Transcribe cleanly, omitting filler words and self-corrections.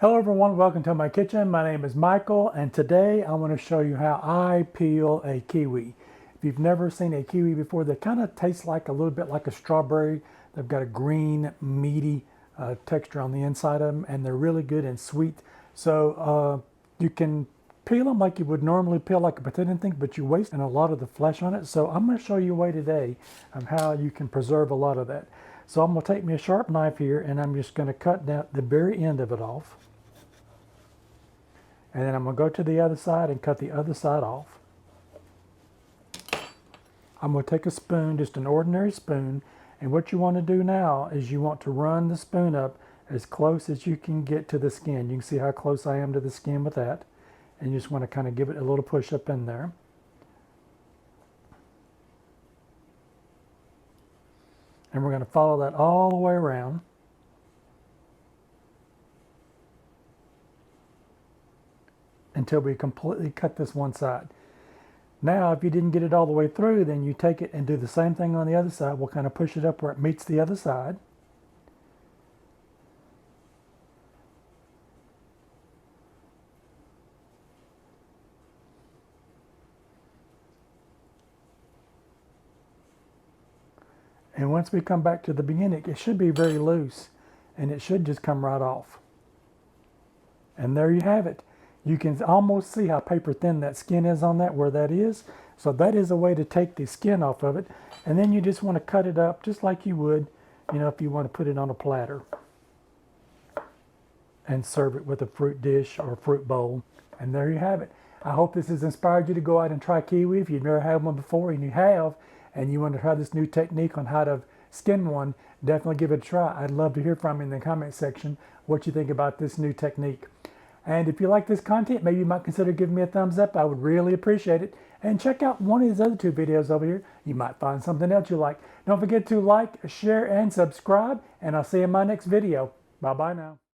Hello everyone, welcome to my kitchen. My name is Michael and today I want to show you how I peel a kiwi. If you've never seen a kiwi before, they kind of taste like a little bit like a strawberry. They've got a green, meaty texture on the inside of them, and they're really good and sweet. So you can peel them like you would normally peel like a potato and thing, but you waste a lot of the flesh on it. So I'm going to show you a way today of how you can preserve a lot of that. So I'm going to take me a sharp knife here and I'm just going to cut down the very end of it off. And then I'm going to go to the other side and cut the other side off. I'm going to take a spoon, just an ordinary spoon, and what you want to do now is you want to run the spoon up as close as you can get to the skin. You can see how close I am to the skin with that. And you just want to kind of give it a little push up in there. And we're going to follow that all the way around. Until we completely cut this one side. Now, if you didn't get it all the way through, then you take it and do the same thing on the other side. We'll kind of push it up where it meets the other side. And once we come back to the beginning, it should be very loose and it should just come right off. And there you have it. You can almost see how paper thin that skin is on that, where that is. So that is a way to take the skin off of it. And then you just want to cut it up just like you would, if you want to put it on a platter. And serve it with a fruit dish or a fruit bowl. And there you have it. I hope this has inspired you to go out and try kiwi. If you've never had one before and you have, and you want to try this new technique on how to skin one, definitely give it a try. I'd love to hear from you in the comment section what you think about this new technique. And if you like this content, maybe you might consider giving me a thumbs up. I would really appreciate it. And check out one of these other two videos over here. You might find something else you like. Don't forget to like, share, and subscribe. And I'll see you in my next video. Bye-bye now.